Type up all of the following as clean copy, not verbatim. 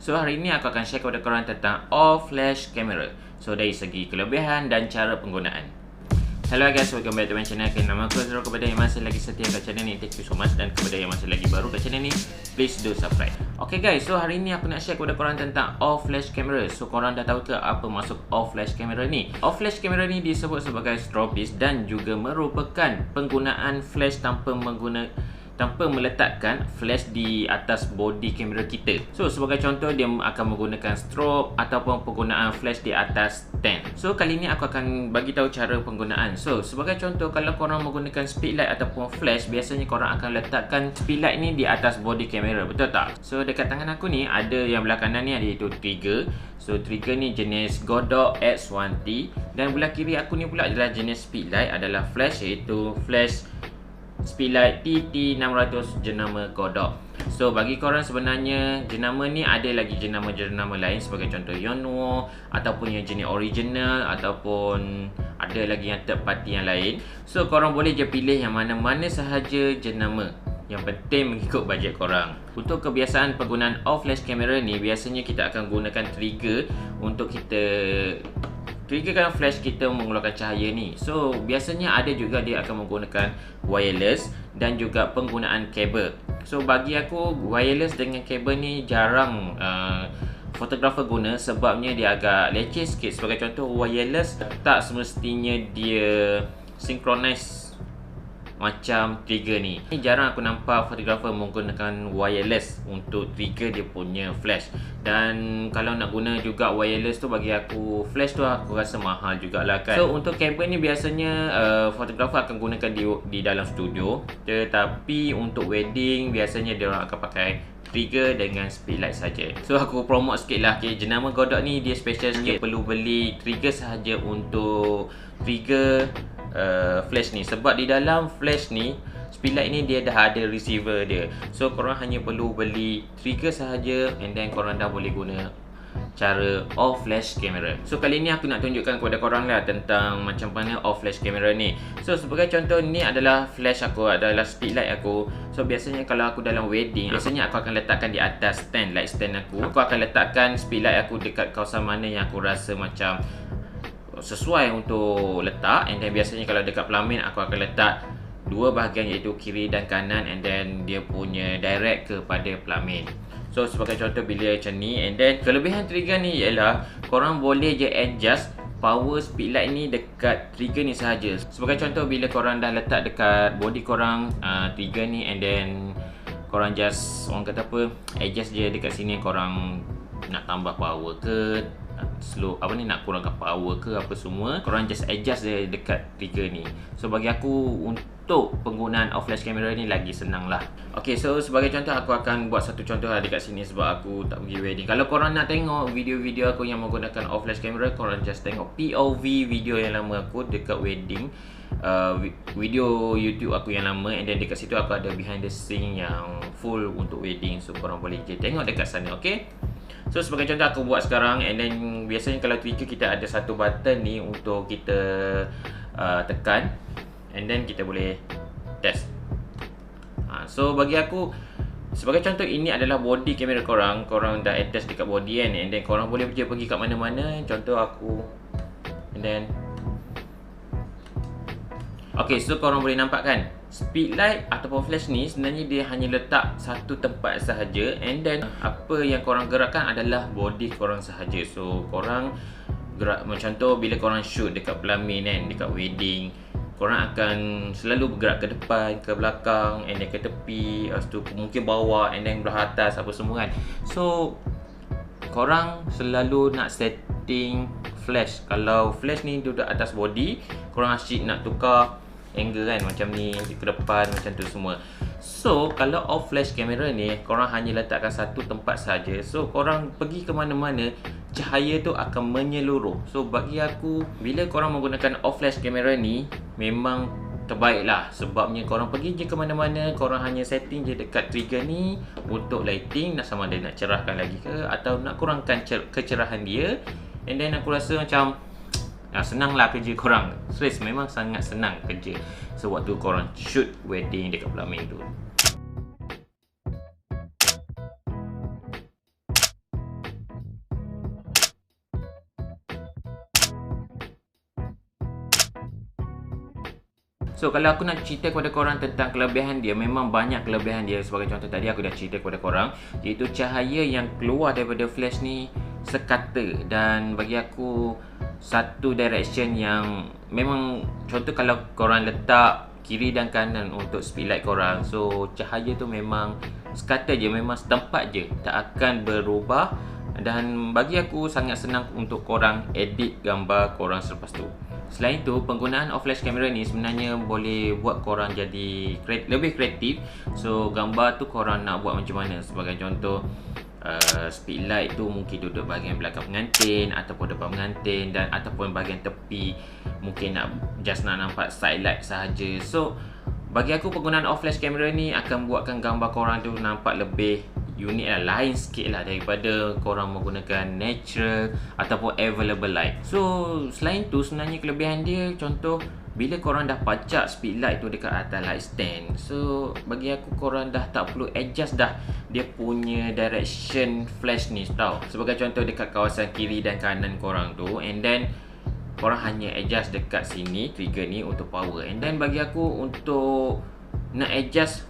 So hari ini aku akan share kepada korang tentang all flash camera. So dari segi kelebihan dan cara penggunaan. Hello guys, welcome back to my channel. Nama aku Azrul. Kepada yang masih lagi setia kat channel ni, thank you so much. Dan kepada yang masih lagi baru kat channel ni, please do subscribe. Okay guys, so hari ni aku nak share kepada korang tentang all flash camera. So korang dah tahu ke apa maksud all flash camera ni? All flash camera ni disebut sebagai stropis dan juga merupakan penggunaan flash tanpa meletakkan flash di atas body kamera kita. So sebagai contoh, dia akan menggunakan strobe ataupun penggunaan flash di atas stand. So kali ni aku akan bagi tahu cara penggunaan. So sebagai contoh, kalau korang menggunakan speedlight ataupun flash, biasanya korang akan letakkan speedlight ni di atas body kamera, betul tak? So dekat tangan aku ni ada yang belah kanan ni, ada itu trigger. So trigger ni jenis Godox X1T, dan belah kiri aku ni pula adalah jenis speedlight, adalah flash, iaitu flash Speedlight TT600 jenama Godox. So bagi korang, sebenarnya jenama ni ada lagi jenama-jenama lain, sebagai contoh Yonwo ataupun yang jenis original, ataupun ada lagi yang third party yang lain. So korang boleh je pilih yang mana-mana sahaja jenama. Yang penting mengikut bajet korang. Untuk kebiasaan penggunaan all flash camera ni, biasanya kita akan gunakan trigger untuk kita triggerkan flash kita mengeluarkan cahaya ni. So biasanya ada juga dia akan menggunakan wireless dan juga penggunaan kabel. So bagi aku, wireless dengan kabel ni jarang fotografer guna, sebabnya dia agak leceh sikit. Sebagai contoh, wireless tak semestinya dia synchronize macam trigger ni. Jarang aku nampak fotografer menggunakan wireless untuk trigger dia punya flash. Dan kalau nak guna juga wireless tu, bagi aku flash tu aku rasa mahal jugalah kan. So untuk kabel ni biasanya fotografer akan gunakan di dalam studio. Tetapi untuk wedding biasanya dia orang akan pakai trigger dengan speedlight saja. So aku promote sikit lah, okay, jenama Godox ni dia special sikit. Perlu beli trigger sahaja untuk trigger flash ni, sebab di dalam flash ni, speedlight ni dia dah ada receiver dia. So korang hanya perlu beli trigger sahaja, and then korang dah boleh guna cara all flash camera. So kali ni aku nak tunjukkan kepada korang lah tentang macam mana all flash camera ni. So sebagai contoh, ni adalah flash aku, adalah speedlight aku. So biasanya kalau aku dalam wedding, biasanya aku akan letakkan di atas stand, light stand aku. Aku akan letakkan speedlight aku dekat kawasan mana yang aku rasa macam sesuai untuk letak. And then biasanya kalau dekat pelamin, aku akan letak dua bahagian, iaitu kiri dan kanan, and then dia punya direct kepada pelamin. So sebagai contoh bila macam ni. And then kelebihan trigger ni ialah korang boleh je adjust power speedlight ni dekat trigger ni sahaja. Sebagai contoh, bila korang dah letak dekat body korang trigger ni, and then korang just, orang kata apa, adjust je dekat sini. Korang nak tambah power ke, slow apa ni, nak kurangkan power ke apa semua, korang just adjust dia dekat trigger ni. So bagi aku, untuk penggunaan all flash camera ni lagi senang lah. Okay, so sebagai contoh, aku akan buat satu contoh lah dekat sini, sebab aku tak pergi wedding. Kalau korang nak tengok video-video aku yang menggunakan all flash camera, korang just tengok POV video yang lama aku dekat wedding, video YouTube aku yang lama, and then dekat situ aku ada behind the scene yang full untuk wedding. So korang boleh je tengok dekat sana, okay. So sebagai contoh aku buat sekarang, and then biasanya kalau trigger kita ada satu button ni untuk kita tekan, and then kita boleh test. So bagi aku, sebagai contoh, ini adalah body kamera korang. Korang dah attach dekat body kan, and then korang boleh je pergi kat mana-mana. Contoh aku, and then okay, so korang boleh nampak kan, speedlight ataupun flash ni sebenarnya dia hanya letak satu tempat sahaja, and then apa yang korang gerakkan adalah body korang sahaja. So korang gerak, macam tu bila korang shoot dekat pelamin kan, dekat wedding, korang akan selalu bergerak ke depan, ke belakang, and then ke tepi, lepas tu mungkin bawah, and then belah atas, apa semua kan. So korang selalu nak setting flash. Kalau flash ni duduk atas body, korang asyik nak tukar angle kan, macam ni, ke depan, macam tu semua. So kalau off flash camera ni, korang hanya letakkan satu tempat saja. So korang pergi ke mana-mana, cahaya tu akan menyeluruh. So bagi aku, bila korang menggunakan off flash camera ni, memang terbaik lah. Sebabnya korang pergi je ke mana-mana, korang hanya setting je dekat trigger ni untuk lighting, nak sama ada nak cerahkan lagi ke, atau nak kurangkan kecerahan dia. And then aku rasa macam senang lah kerja korang. Serius, memang sangat senang kerja sewaktu korang shoot wedding dekat pelamin tu. So kalau aku nak cerita kepada korang tentang kelebihan dia, memang banyak kelebihan dia. Sebagai contoh tadi aku dah cerita kepada korang, iaitu cahaya yang keluar daripada flash ni sekata, dan bagi aku satu direction yang memang, contoh kalau korang letak kiri dan kanan untuk speedlight korang, so cahaya tu memang sekata je, memang setempat je, tak akan berubah. Dan bagi aku sangat senang untuk korang edit gambar korang selepas tu. Selain tu, penggunaan off flash camera ni sebenarnya boleh buat korang jadi lebih kreatif. So gambar tu korang nak buat macam mana. Sebagai contoh, speedlight tu mungkin duduk bahagian belakang pengantin ataupun depan pengantin, dan ataupun bahagian tepi mungkin nak nampak side light sahaja. So bagi aku penggunaan off flash camera ni akan buatkan gambar korang tu nampak lebih unik lah, lain sikit lah daripada korang menggunakan natural ataupun available light. So selain tu sebenarnya kelebihan dia, contoh bila korang dah pacak speedlight tu dekat atas light stand, so bagi aku korang dah tak perlu adjust dah dia punya direction flash ni tau. Sebagai contoh dekat kawasan kiri dan kanan korang tu, and then korang hanya adjust dekat sini trigger ni untuk power. And then bagi aku untuk nak adjust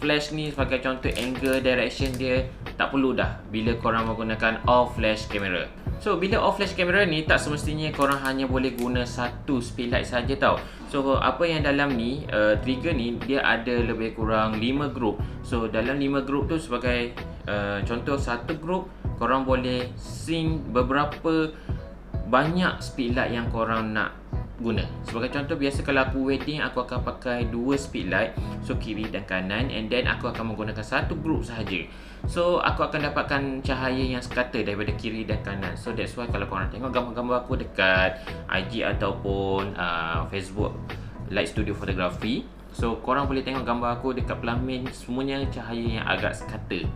flash ni sebagai contoh angle direction dia tak perlu dah bila korang menggunakan off flash camera. So bila off flash camera ni tak semestinya korang hanya boleh guna satu speedlight saja tau. So apa yang dalam ni trigger ni dia ada lebih kurang 5 group. So dalam 5 group tu sebagai contoh, satu group korang boleh sync beberapa banyak speedlight yang korang nak guna. Sebagai contoh, biasa kalau aku wedding aku akan pakai 2 speedlight, so kiri dan kanan, and then aku akan menggunakan satu group sahaja. So aku akan dapatkan cahaya yang sekata daripada kiri dan kanan. So that's why kalau korang tengok gambar-gambar aku dekat IG ataupun Facebook Light Studio Photography, so korang boleh tengok gambar aku dekat pelamin, semuanya cahaya yang agak sekata.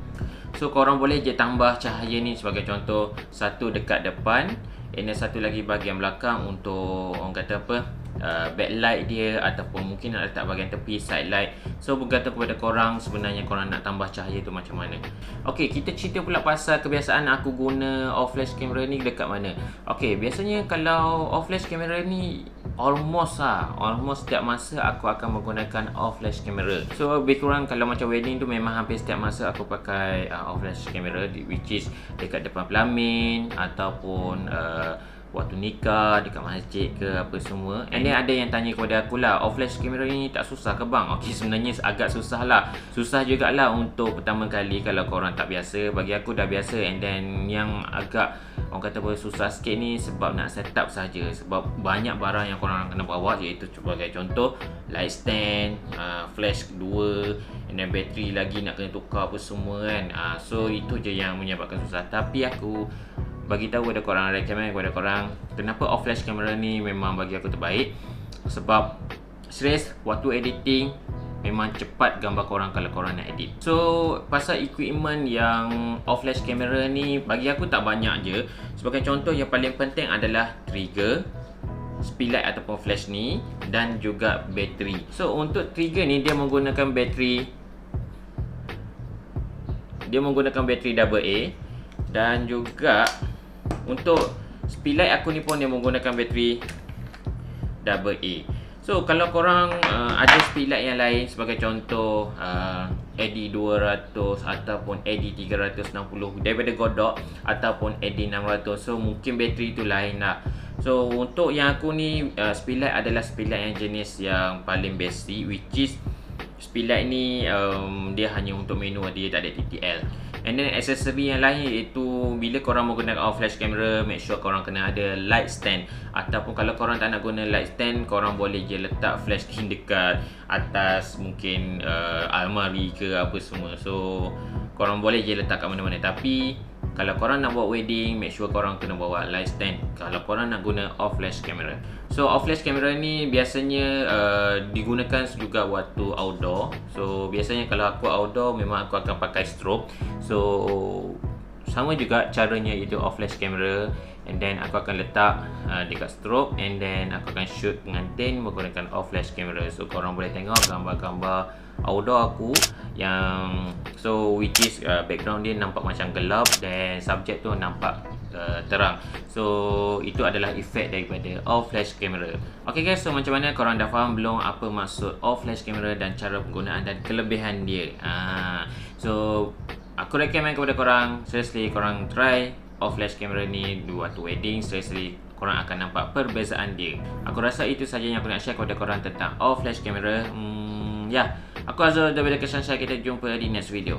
So korang boleh je tambah cahaya ni, sebagai contoh satu dekat depan, and then satu lagi bahagian belakang untuk orang kata apa, backlight dia, ataupun mungkin nak letak bahagian tepi side light. So bergantung kepada korang sebenarnya korang nak tambah cahaya tu macam mana. Okey, kita cerita pula pasal kebiasaan aku guna off flash camera ni dekat mana. Okey, biasanya kalau off flash camera ni almost setiap masa aku akan menggunakan off flash camera. So lebih kurang kalau macam wedding tu memang hampir setiap masa aku pakai off flash camera, which is dekat depan pelamin ataupun waktu nikah, dekat masjid ke apa semua. And then ada yang tanya kepada aku lah, off flash camera ni tak susah ke bang? Okey, sebenarnya agak susah lah. Susah jugalah untuk pertama kali kalau korang tak biasa. Bagi aku dah biasa. And then yang agak orang kata apa, susah sikit ni sebab nak set up saja. Sebab banyak barang yang korang kena bawa, iaitu sebagai contoh light stand, flash 2, and then bateri lagi nak kena tukar apa semua kan. So itu je yang menyebabkan susah. Tapi aku bagi tahu kepada korang, recommend kepada korang kenapa off flash camera ni memang bagi aku terbaik. Sebab serius, waktu editing memang cepat gambar korang kalau korang nak edit. So pasal equipment yang off flash camera ni bagi aku tak banyak je. Sebagai contoh, yang paling penting adalah trigger, speedlight ataupun flash ni, dan juga bateri. So untuk trigger ni dia menggunakan bateri AA, dan juga untuk speedlight aku ni pun dia menggunakan bateri AA. So kalau korang ada speedlight yang lain, sebagai contoh AD200 ataupun AD360 daripada Godot ataupun AD600, so mungkin bateri tu lain lah. So untuk yang aku ni speedlight adalah speedlight yang jenis yang paling basic, which is speedlight ni dia hanya untuk manual, dia tak ada TTL. And then aksesori yang lain iaitu bila korang menggunakan off flash camera, make sure korang kena ada light stand. Ataupun kalau korang tak nak guna light stand, korang boleh je letak flash screen dekat atas mungkin almari ke apa semua. So korang boleh je letak kat mana-mana. Tapi kalau korang nak buat wedding, make sure korang kena bawa light stand kalau korang nak guna off flash camera. So off flash camera ni biasanya digunakan juga waktu outdoor. So biasanya kalau aku outdoor memang aku akan pakai strobe. So sama juga caranya, iaitu off flash camera, and then aku akan letak dekat strobe, and then aku akan shoot pengantin menggunakan off flash camera. So korang boleh tengok gambar-gambar outdoor aku, yang so which is background dia nampak macam gelap dan subjek tu nampak terang. So itu adalah efek daripada off flash camera. Okay guys, so macam mana korang dah faham belum apa maksud off flash camera dan cara penggunaan dan kelebihan dia? So aku recommend kepada korang, seriously korang try off flash camera ni waktu wedding. Seriously korang akan nampak perbezaan dia. Aku rasa itu saja yang aku nak share kepada korang tentang off flash camera. Aku Azul daripada Kesan Saya. Kita jumpa di next video.